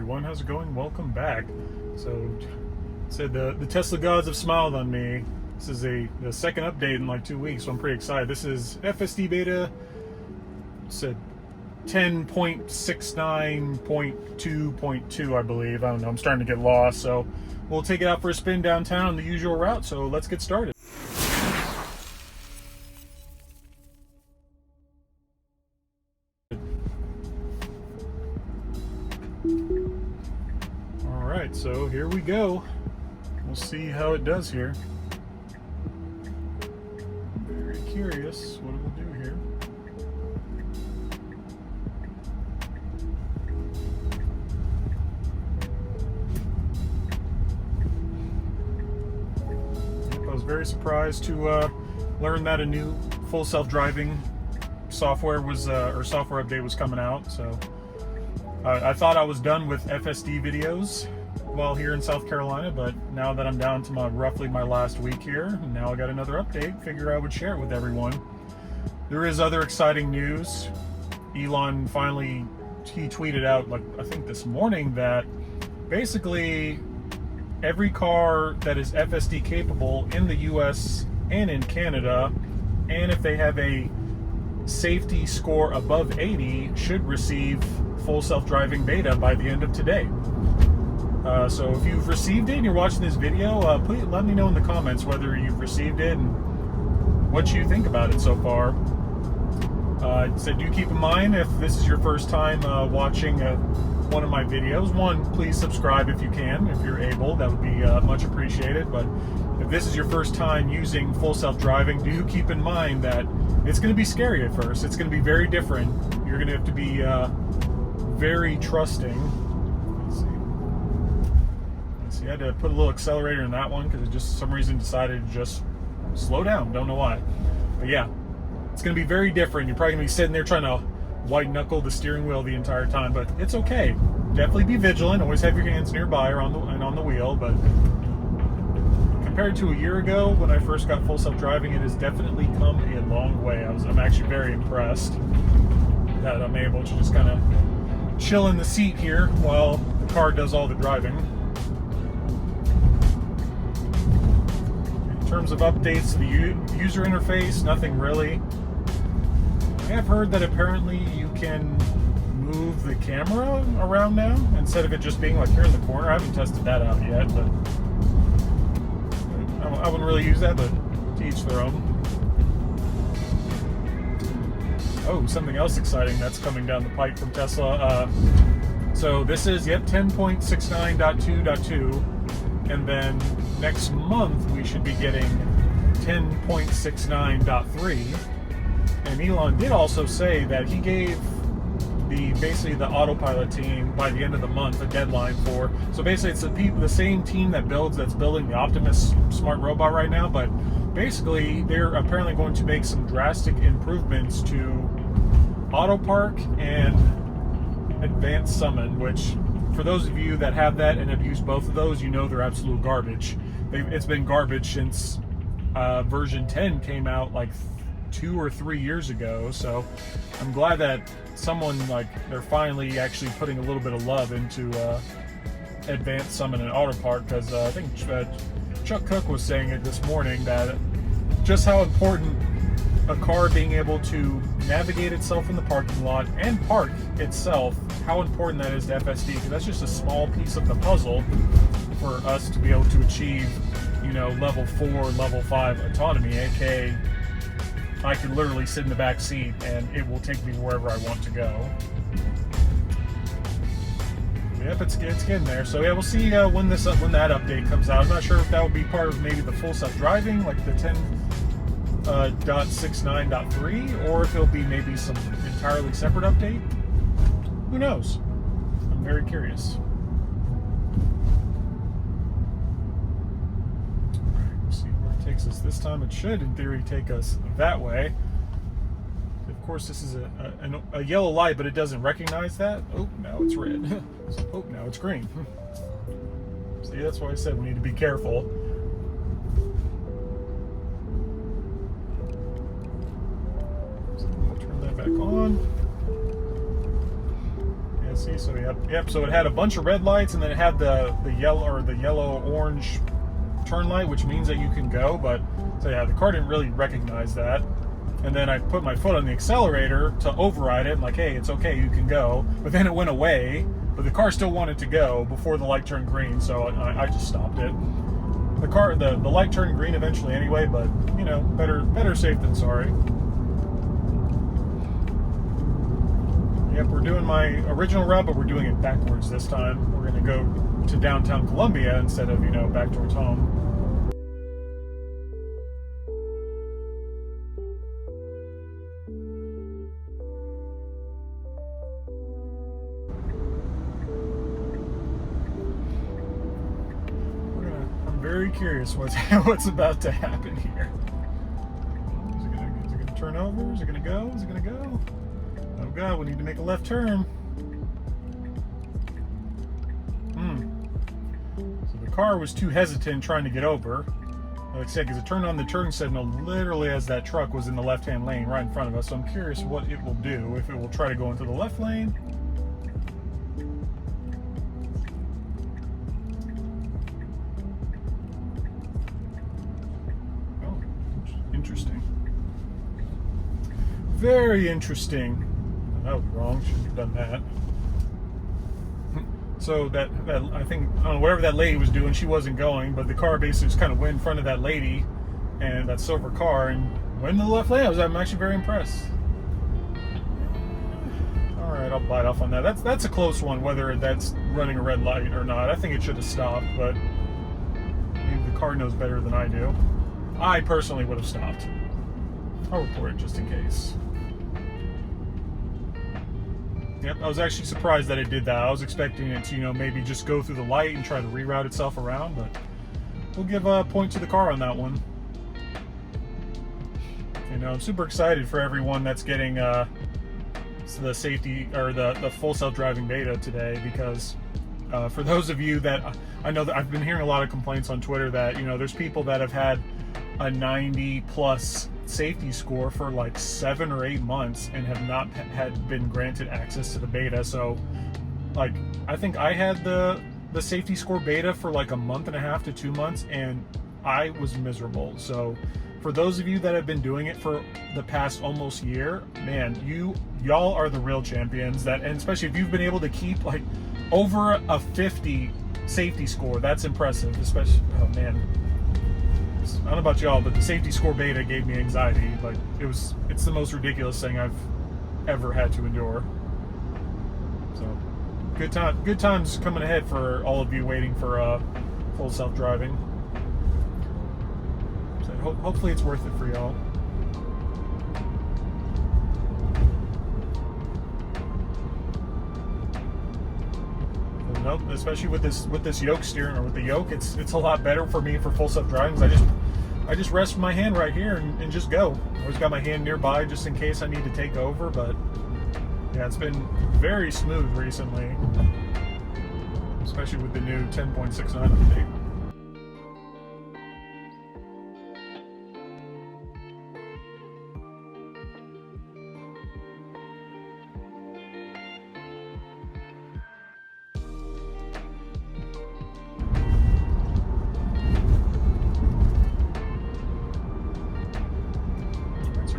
everyone, how's it going? Welcome back. So, said the Tesla gods have smiled on me. This is the second update in like 2 weeks, so I'm pretty excited. This is FSD beta. Said 10.69.2.2, I believe. I don't know. I'm starting to get lost, so we'll take it out for a spin downtown the usual route. So let's get started. Alright, so here we go. We'll see how it does here. Very curious what it will do here. Yep, I was very surprised to learn that a new full self-driving software was or software update was coming out. So I thought I was done with FSD videos while here in South Carolina, but now that I'm down to roughly my last week here, now I got another update. Figure I would share it with everyone. There is other exciting news. Elon finally, he tweeted out, like I think this morning, that basically every car that is FSD capable in the US and in Canada, and if they have a safety score above 80, should receive full self-driving beta by the end of today. So if you've received it and you're watching this video, please let me know in the comments whether you've received it and what you think about it so far. So do keep in mind, if this is your first time watching one of my videos, please subscribe if you can, if you're able. That would be much appreciated. But if this is your first time using full self-driving, do keep in mind that it's going to be scary at first. It's going to be very different. You're going to have to be very trusting. I had to put a little accelerator in that one because it just, for some reason, decided to just slow down. Don't know why. But yeah, it's going to be very different. You're probably going to be sitting there trying to white knuckle the steering wheel the entire time, but it's okay. Definitely be vigilant. Always have your hands nearby or on the wheel. But compared to a year ago when I first got full self-driving, it has definitely come a long way. I'm actually very impressed that I'm able to just kind of chill in the seat here while the car does all the driving. In terms of updates to the user interface, nothing really. I have heard that apparently you can move the camera around now instead of it just being like here in the corner. I haven't tested that out yet, but I wouldn't really use that, but to each their own. Oh, something else exciting that's coming down the pipe from Tesla. So this is, 10.69.2.2. And then next month we should be getting 10.69.3. And Elon did also say that he gave basically the autopilot team by the end of the month a deadline for. So basically it's the same team that's building the Optimus smart robot right now, but basically they're apparently going to make some drastic improvements to auto park and advanced summon, which for those of you that have that and have used both of those, you know they're absolute garbage. It's been garbage since version 10 came out like 2 or 3 years ago. So I'm glad that they're finally actually putting a little bit of love into advanced summon and auto park, because I think Chuck Cook was saying it this morning that just how important a car being able to navigate itself in the parking lot and park itself, how important that is to FSD, because that's just a small piece of the puzzle for us to be able to achieve, level 4, level 5 autonomy, aka I can literally sit in the back seat and it will take me wherever I want to go. Yep, it's getting there. So yeah, we'll see when that update comes out. I'm not sure if that will be part of maybe the full self-driving, like the 10.69.3, or if it'll be maybe some entirely separate update. Who knows? I'm very curious. Alright, we'll see where it takes us this time. It should, in theory, take us that way. Of course, this is a yellow light, but it doesn't recognize that. Oh, now it's red. Oh, now it's green. See, that's why I said we need to be careful. So I'm going to turn that back on. see. So yep. So it had a bunch of red lights, and then it had the yellow orange turn light, which means that you can go. But so yeah, the car didn't really recognize that. And then I put my foot on the accelerator to override it. I'm like, hey, it's okay, you can go. But then it went away, but the car still wanted to go before the light turned green, so I just stopped it. The light turned green eventually anyway, but you know, better safe than sorry. Yep, we're doing my original route, but we're doing it backwards this time. We're gonna go to downtown Columbia instead of, you know, back towards home. Very curious what's about to happen here. Is it gonna turn over? Is it gonna go? Is it gonna go? Oh god, we need to make a left turn. So the car was too hesitant trying to get over. Like I said, because it turned on the turn signal literally as that truck was in the left-hand lane right in front of us. So I'm curious what it will do, if it will try to go into the left lane. Interesting. Very interesting. That was wrong. Shouldn't have done that. So that I think, I don't know, whatever that lady was doing, she wasn't going, but the car basically just kind of went in front of that lady and that silver car and went in the left lane. I'm actually very impressed. All right, I'll bite off on that. That's a close one, whether that's running a red light or not. I think it should have stopped, but maybe the car knows better than I do. I personally would have stopped. I'll report it just in case. Yep, I was actually surprised that it did that. I was expecting it to, you know, maybe just go through the light and try to reroute itself around, but we'll give a point to the car on that one. You know, I'm super excited for everyone that's getting the safety or the full self-driving beta today, because for those of you that, I know that I've been hearing a lot of complaints on Twitter that, you know, there's people that have had a 90 plus safety score for like 7 or 8 months and have not been granted access to the beta. So like, I think I had the safety score beta for like a month and a half to 2 months, and I was miserable. So for those of you that have been doing it for the past almost year, man, y'all are the real champions. And especially if you've been able to keep like over a 50 safety score, that's impressive. Especially, oh man, I don't know about y'all, but the safety score beta gave me anxiety. Like, it's the most ridiculous thing I've ever had to endure. So good times coming ahead for all of you waiting for full self-driving. So hopefully it's worth it for y'all. Nope, especially with this yoke steering, or with the yoke, it's a lot better for me for full self-driving. I just rest my hand right here and just go. I always got my hand nearby just in case I need to take over, but yeah, it's been very smooth recently, especially with the new 10.69 update.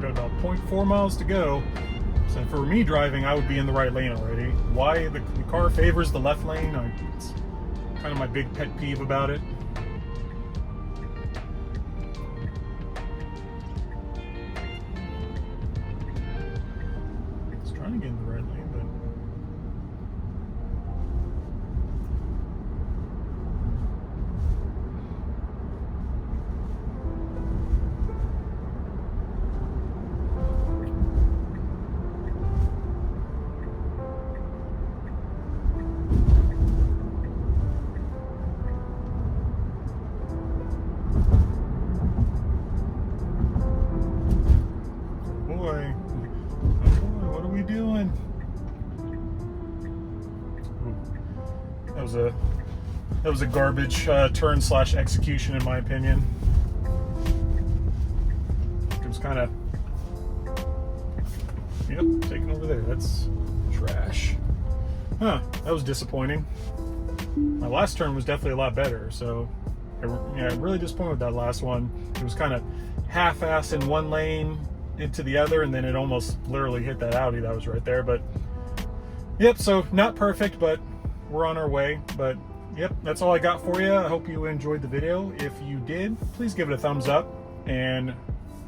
Got about 0.4 miles to go. So for me driving, I would be in the right lane already. Why the car favors the left lane, it's kind of my big pet peeve about it. It's trying to get in the right lane, but doing? That was a garbage turn / execution, in my opinion. It was kind of, yep, taken over there. That's trash. Huh, that was disappointing. My last turn was definitely a lot better, so yeah, really disappointed with that last one. It was kind of half-assed in one lane into the other, and then it almost literally hit that Audi that was right there. But yep, so not perfect, but we're on our way. But yep, that's all I got for you. I hope you enjoyed the video. If you did, please give it a thumbs up. And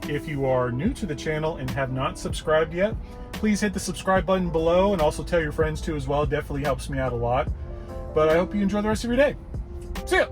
if you are new to the channel and have not subscribed yet, please hit the subscribe button below, and also tell your friends too as well. It definitely helps me out a lot. But I hope you enjoy the rest of your day. See ya!